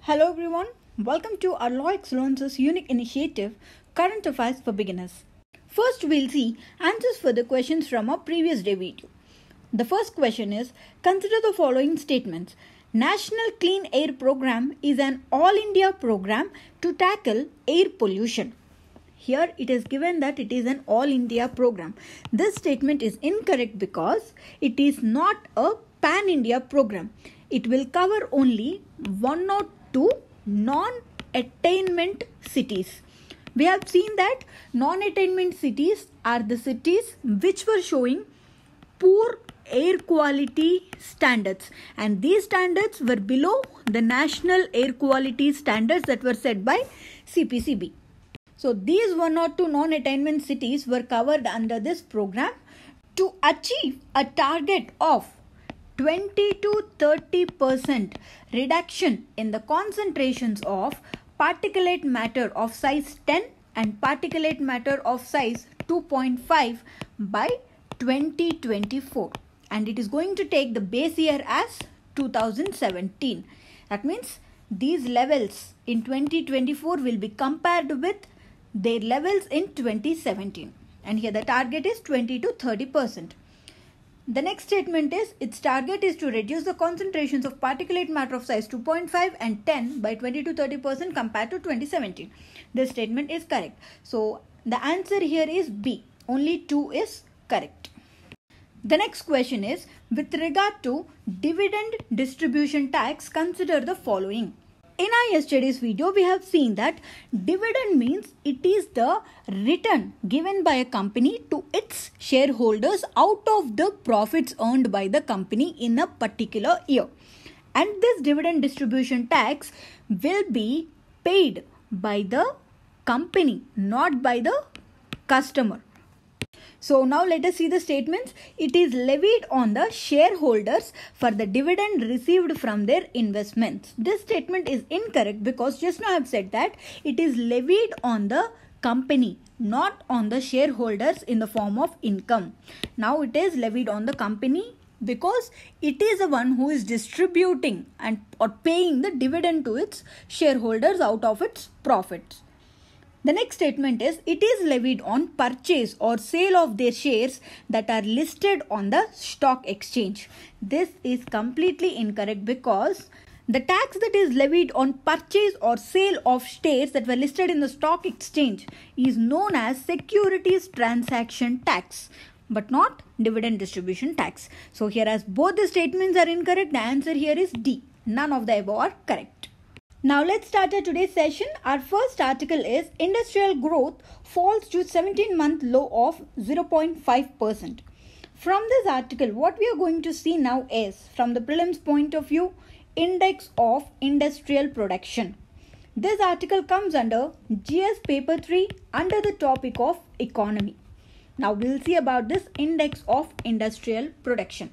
Hello everyone, welcome to our Law Excellence's unique initiative, Current Affairs for Beginners. First we'll see answers for the questions from our previous day video. The first question is, consider the following statements. National Clean Air Program is an all-India program to tackle air pollution. Here it is given that it is an all-India program. This statement is incorrect because it is not a pan-India program. It will cover only one or two non-attainment cities. We have seen that non-attainment cities are the cities which were showing poor air quality standards, and these standards were below the national air quality standards that were set by CPCB. So these one or two non-attainment cities were covered under this program to achieve a target of 20 to 30% reduction in the concentrations of particulate matter of size 10 and particulate matter of size 2.5 by 2024, and it is going to take the base year as 2017. That means these levels in 2024 will be compared with their levels in 2017, and here the target is 20 to 30%. The next statement is, its target is to reduce the concentrations of particulate matter of size 2.5 and 10 by 20 to 30% compared to 2017. This statement is correct. So the answer here is B. Only 2 is correct. The next question is, with regard to dividend distribution tax, consider the following. In our yesterday's video, we have seen that dividend means it is the return given by a company to its shareholders out of the profits earned by the company in a particular year. And this dividend distribution tax will be paid by the company, not by the customer. So now let us see the statements. It is levied on the shareholders for the dividend received from their investments. This statement is incorrect because just now I have said that it is levied on the company, not on the shareholders in the form of income. Now it is levied on the company because it is the one who is distributing and or paying the dividend to its shareholders out of its profits. The next statement is, it is levied on purchase or sale of their shares that are listed on the stock exchange. This is completely incorrect because the tax that is levied on purchase or sale of shares that were listed in the stock exchange is known as securities transaction tax, but not dividend distribution tax. So here, as both the statements are incorrect, the answer here is D. None of the above are correct. Now let's start our today's session. Our first article is, industrial growth falls to 17-month low of 0.5%. From this article, what we are going to see now is, from the prelims point of view, index of industrial production. This article comes under GS paper 3 under the topic of economy. Now we'll see about this index of industrial production.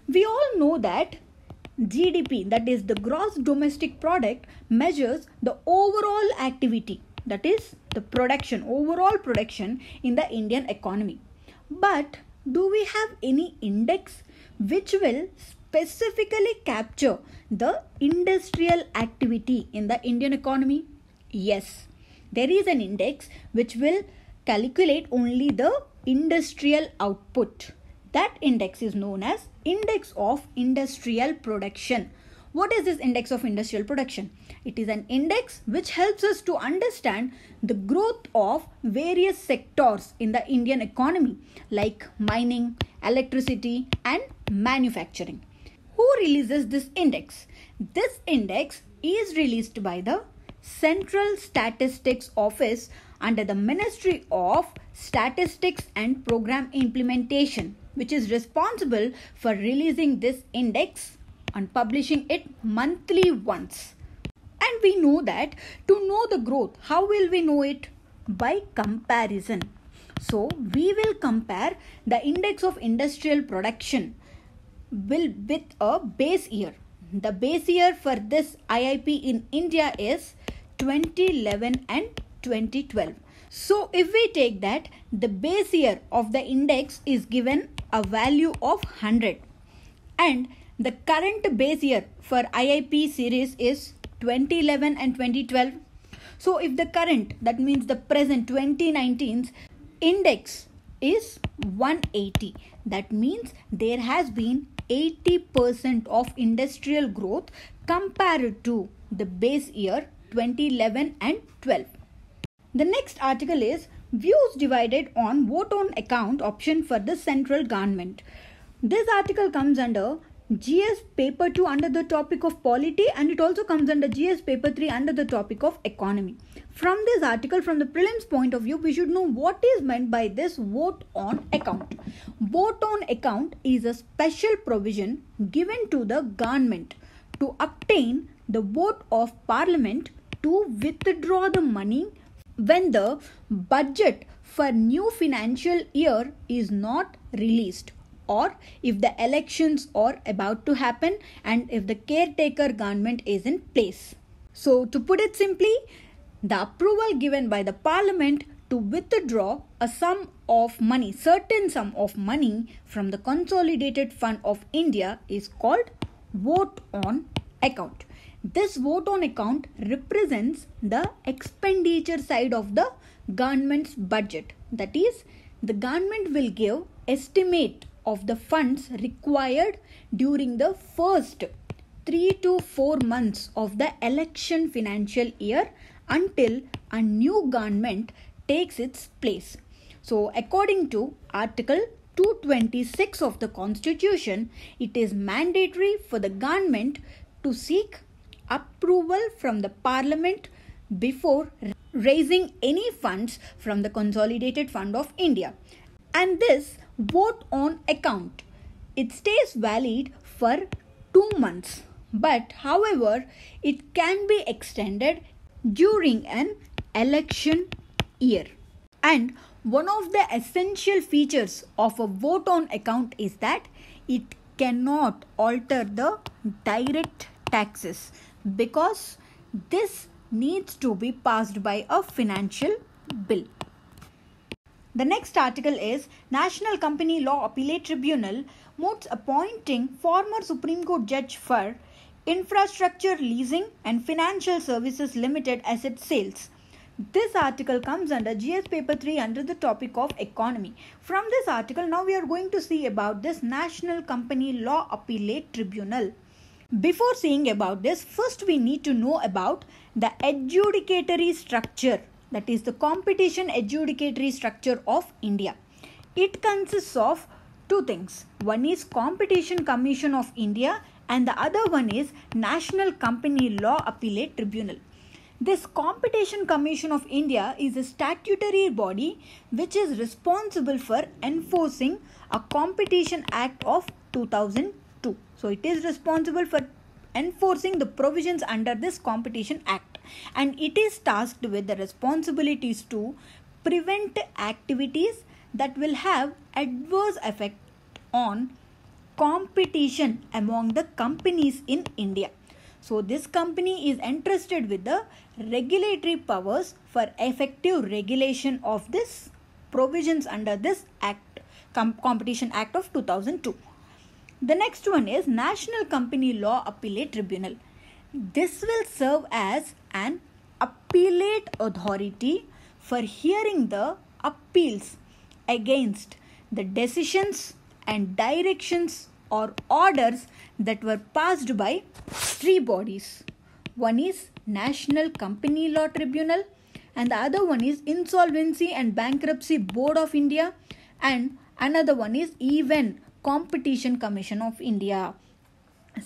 We all know that GDP, that is the gross domestic product, measures the overall activity, that is the production, overall production in the Indian economy. But do we have any index which will specifically capture the industrial activity in the Indian economy? Yes, there is an index which will calculate only the industrial output. That index is known as Index of Industrial Production. What is this Index of Industrial Production? It is an index which helps us to understand the growth of various sectors in the Indian economy like mining, electricity and manufacturing. Who releases this index? This index is released by the Central Statistics Office under the Ministry of Statistics and Program Implementation, which is responsible for releasing this index and publishing it monthly once. And we know that to know the growth, how will we know it? By comparison. So we will compare the index of industrial production with a base year. The base year for this IIP in India is 2011 and 2012. So if we take that, the base year of the index is given a value of 100 and the current base year for IIP series is 2011 and 2012. So if the current, that means the present 2019's index is 180, that means there has been 80% of industrial growth compared to the base year 2011 and 12. The next article is views divided on vote on account option for the central government. This article comes under GS paper 2 under the topic of polity, and it also comes under GS paper 3 under the topic of economy. From this article, from the prelims point of view, we should know what is meant by this vote on account. Vote on account is a special provision given to the government to obtain the vote of parliament to withdraw the money when the budget for new financial year is not released, or if the elections are about to happen and if the caretaker government is in place. So to put it simply, the approval given by the parliament to withdraw a sum of money, certain sum of money from the consolidated fund of India is called vote on account. This vote on account represents the expenditure side of the government's budget. That is, the government will give estimate of the funds required during the first 3 to 4 months of the election financial year until a new government takes its place. So according to Article 226 of the Constitution, it is mandatory for the government to seek approval from the Parliament before raising any funds from the Consolidated Fund of India. And this vote on account, it stays valid for 2 months, but however it can be extended during an election year. And one of the essential features of a vote on account is that it cannot alter the direct taxes, because this needs to be passed by a financial bill. The next article is National Company Law Appellate Tribunal moots appointing former Supreme Court judge for Infrastructure Leasing and Financial Services Limited Asset Sales. This article comes under GS paper 3 under the topic of economy. From this article, now we are going to see about this National Company Law Appellate Tribunal. Before seeing about this, first we need to know about the adjudicatory structure, that is the competition adjudicatory structure of India. It consists of two things. One is Competition Commission of India and the other one is National Company Law Appellate Tribunal. This Competition Commission of India is a statutory body which is responsible for enforcing a Competition Act of 2002. So it is responsible for enforcing the provisions under this Competition Act, and it is tasked with the responsibilities to prevent activities that will have adverse effect on competition among the companies in India. So this company is entrusted with the regulatory powers for effective regulation of this provisions under this Act, Competition Act of 2002. The next one is National Company Law Appellate Tribunal. This will serve as an appellate authority for hearing the appeals against the decisions and directions or orders that were passed by three bodies. One is National Company Law Tribunal and the other one is Insolvency and Bankruptcy Board of India, and another one is even Competition Commission of India.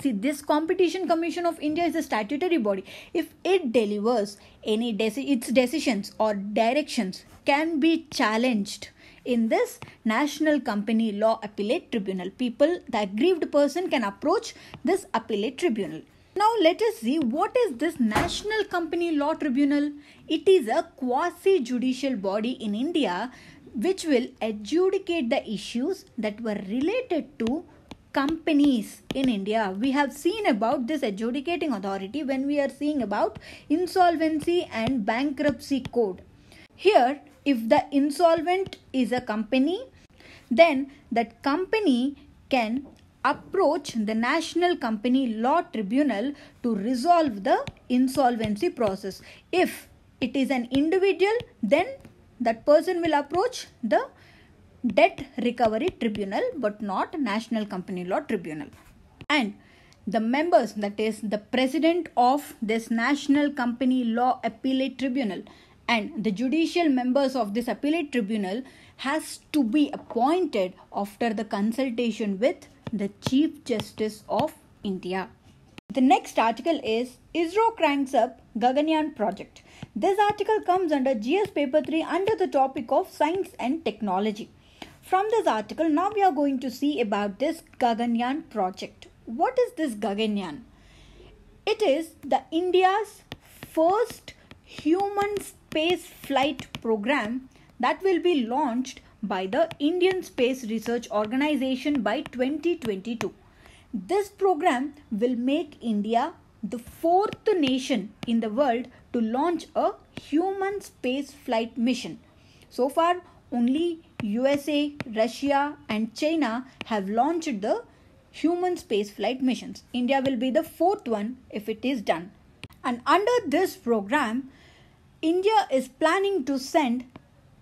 See, this Competition Commission of India is a statutory body. If it delivers any its decisions or directions can be challenged in this National Company Law Appellate Tribunal. The aggrieved person can approach this Appellate Tribunal. Now let us see what is this National Company Law Tribunal. It is a quasi-judicial body in India which will adjudicate the issues that were related to companies in India. We have seen about this adjudicating authority when we are seeing about Insolvency and Bankruptcy Code. Here, if the insolvent is a company, then that company can approach the National Company Law Tribunal to resolve the insolvency process. If it is an individual, then that person will approach the Debt Recovery Tribunal but not National Company Law Tribunal. And the members, that is the president of this National Company Law Appellate Tribunal and the judicial members of this Appellate Tribunal has to be appointed after the consultation with the Chief Justice of India. The next article is ISRO cranks up Gaganyaan project. This article comes under GS paper 3 under the topic of science and technology. From this article, now we are going to see about this Gaganyaan project. What is this Gaganyaan? It is the India's first human space flight program that will be launched by the Indian Space Research Organization by 2022. This program will make India the fourth nation in the world to launch a human space flight mission. So far, only USA, Russia and China have launched the human space flight missions. India will be the fourth one if it is done. And under this program, India is planning to send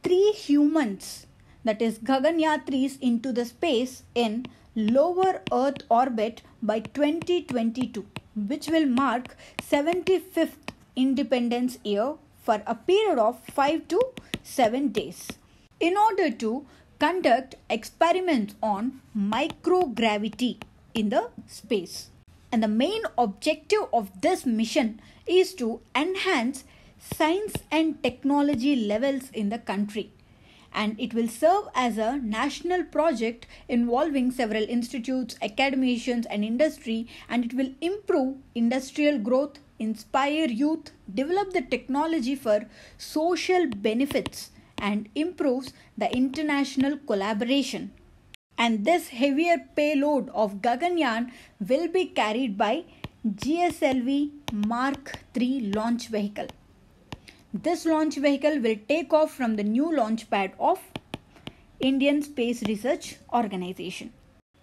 3 humans, that is Gaganyatris, into the space in lower Earth orbit by 2022, which will mark 75th independence year for a period of 5 to 7 days. In order to conduct experiments on microgravity in the space. And the main objective of this mission is to enhance science and technology levels in the country. And it will serve as a national project involving several institutes, academicians and industry, and it will improve industrial growth, inspire youth, develop the technology for social benefits and improves the international collaboration. And this heavier payload of Gaganyaan will be carried by GSLV Mark III launch vehicle. This launch vehicle will take off from the new launch pad of Indian Space Research Organization.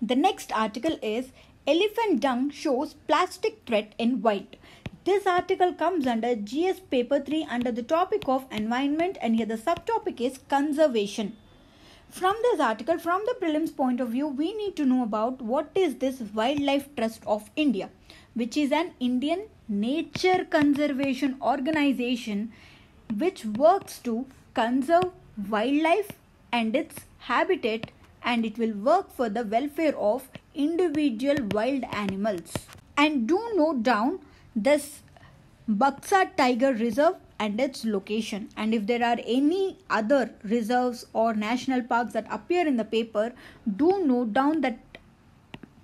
The next article is Elephant Dung shows plastic threat in wild. This article comes under GS paper 3 under the topic of environment, and here the subtopic is conservation. From this article, from the prelims point of view, we need to know about what is this Wildlife Trust of India, which is an Indian nature conservation organization which works to conserve wildlife and its habitat, and it will work for the welfare of individual wild animals. And do note down this Buxa Tiger Reserve and its location, and if there are any other reserves or national parks that appear in the paper, do note down that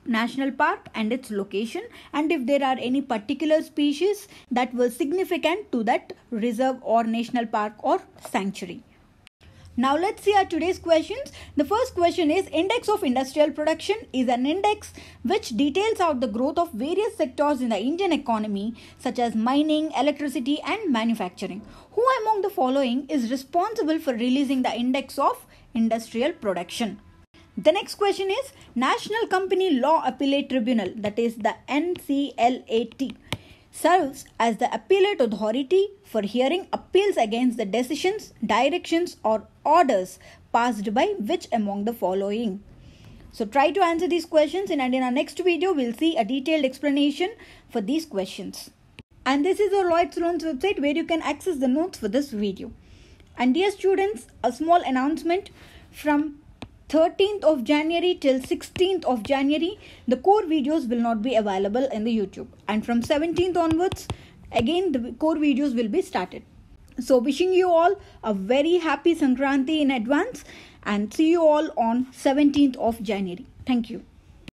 national park and its location, and if there are any particular species that were significant to that reserve or national park or sanctuary. Now let's see our today's questions. The first question is, Index of Industrial Production is an index which details out the growth of various sectors in the Indian economy such as mining, electricity and manufacturing. Who among the following is responsible for releasing the Index of Industrial Production? The next question is, National Company Law Appellate Tribunal, that is the NCLAT, serves as the appellate authority for hearing appeals against the decisions, directions or orders passed by which among the following? So try to answer these questions, and in our next video we'll see a detailed explanation for these questions. And this is the Lloyd's Loans website where you can access the notes for this video. And dear students, a small announcement: from 13th of January till 16th of January, the core videos will not be available in the YouTube. And from 17th onwards, again the core videos will be started. So wishing you all a very happy Sankranti in advance, and see you all on 17th of January. Thank you.